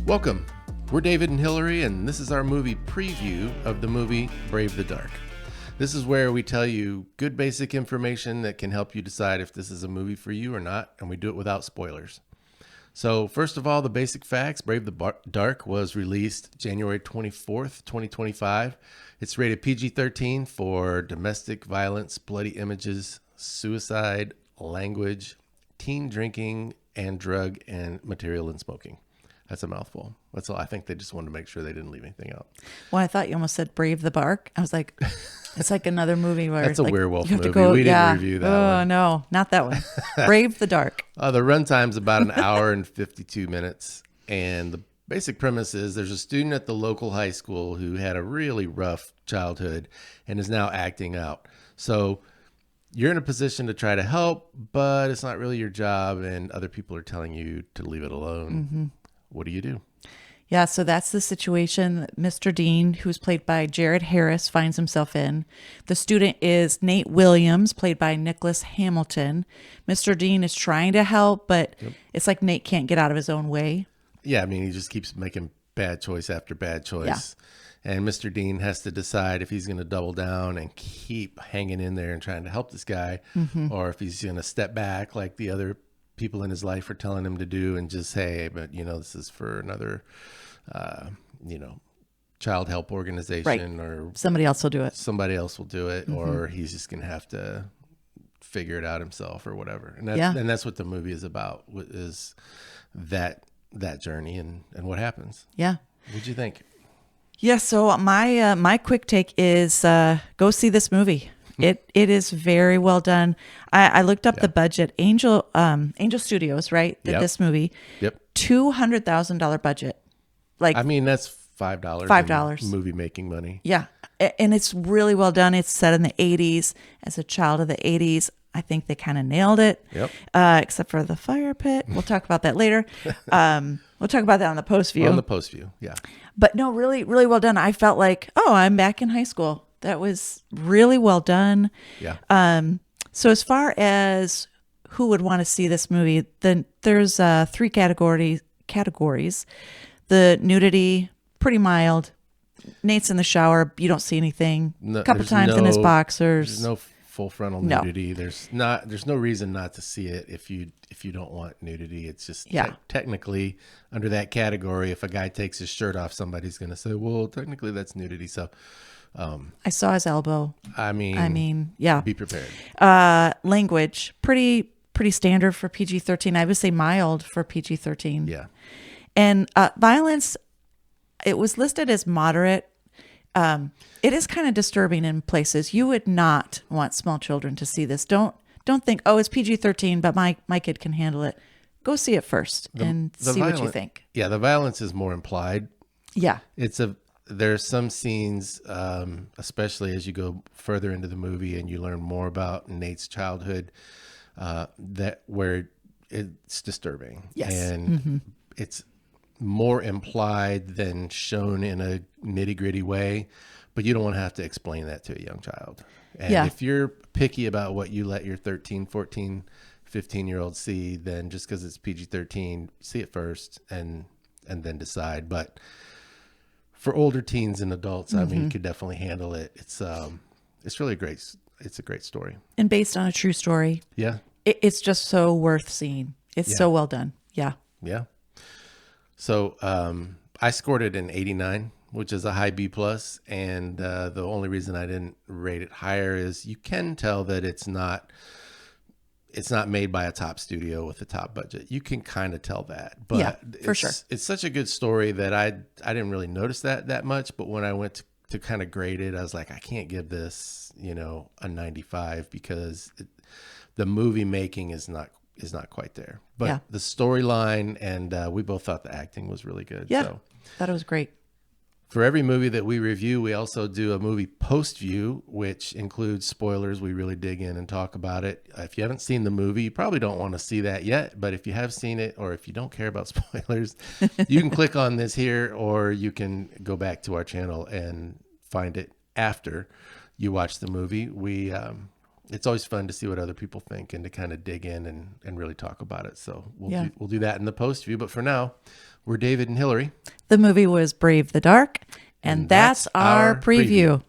Welcome. We're David and Hillary, and this is our movie preview of the movie Brave the Dark. This is where we tell you good basic information that can help you decide if this is a movie for you or not, and we do it without spoilers. So first of all, the basic facts. Brave the Dark was released January 24th, 2025. It's rated PG-13 for domestic violence, bloody images, suicide, language, teen drinking, and drug and material and smoking. That's a mouthful. That's all. I think they just wanted to make sure they didn't leave anything out. Well, I thought you almost said Brave the Bark. I was like, it's like another movie where That's a like, werewolf you have movie. to go, We didn't review that one. Oh, no, not that one. Brave the Dark. The runtime's about an hour and 52 minutes. And the basic premise is there's a student at the local high school who had a really rough childhood and is now acting out. So you're in a position to try to help, but it's not really your job, and other people are telling you to leave it alone. Mm-hmm. What do you do? Yeah, so that's the situation that Mr. Dean, who's played by Jared Harris, finds himself in. The student is Nate Williams, played by Nicholas Hamilton. Mr. Dean is trying to help, but It's like Nate can't get out of his own way. Yeah, I mean, he just keeps making bad choice after bad choice. Yeah. And Mr. Dean has to decide if he's going to double down and keep hanging in there and trying to help this guy, or if he's going to step back like the other people in his life are telling him to do and just say, hey, but this is for another child help organization, or somebody else will do it. Somebody else will do it, or he's just going to have to figure it out himself or whatever. And that's what the movie is about, is that journey and what happens. Yeah. What'd you think? Yeah, so my quick take is go see this movie. It is very well done. I looked up the budget. Angel Studios, right? Did this movie. Yep. $200,000 budget. Like, I mean, that's $5. $5 movie making money. Yeah, and it's really well done. It's set in the 80s. As a child of the 80s, I think they kind of nailed it. Yep. Except for the fire pit. We'll talk about that later. We'll talk about that on the post view. On the post view, yeah. But no, really, really well done. I felt like, I'm back in high school. That was really well done. Yeah. So as far as who would want to see this movie, then there's 3 categories. The nudity, pretty mild. Nate's in the shower. You don't see anything. A couple times in his boxers. There's no full frontal nudity. There's no reason not to see it if you don't want nudity. It's just technically under that category. If a guy takes his shirt off, somebody's going to say, well, technically that's nudity. So I saw his elbow. I mean, yeah. Be prepared. Language, pretty standard for PG-13. I would say mild for PG-13. Yeah. And violence, it was listed as moderate. It is kind of disturbing in places. You would not want small children to see this. Don't think, it's PG-13, but my kid can handle it. Go see it first and see what you think. Yeah, the violence is more implied. Yeah. There's some scenes, especially as you go further into the movie and you learn more about Nate's childhood, where it's disturbing. Yes. And it's more implied than shown in a nitty-gritty way, but you don't want to have to explain that to a young child. And if you're picky about what you let your 13, 14, 15-year-old see, then just because it's PG-13, see it first and then decide. But for older teens and adults, I mean, you could definitely handle it. It's really it's a great story. And based on a true story. Yeah. It's just so worth seeing. It's so well done. Yeah. Yeah. So I scored it an 89, which is a high B+. And the only reason I didn't rate it higher is you can tell that it's not made by a top studio with a top budget. You can kind of tell that. But for sure. It's such a good story that I didn't really notice that much. But when I went to kind of grade it, I was like, I can't give this, a 95 because the movie making is not quite there. But the storyline and we both thought the acting was really good. Yeah, so thought it was great. For every movie that we review, we also do a movie post-view, which includes spoilers. We really dig in and talk about it. If you haven't seen the movie, you probably don't want to see that yet. But if you have seen it, or if you don't care about spoilers, you can click on this here, or you can go back to our channel and find it after you watch the movie. We it's always fun to see what other people think and to kind of dig in and really talk about it. So Yeah. we'll do that in the post view. But for now, we're David and Hillary. The movie was Brave the Dark, and that's our preview.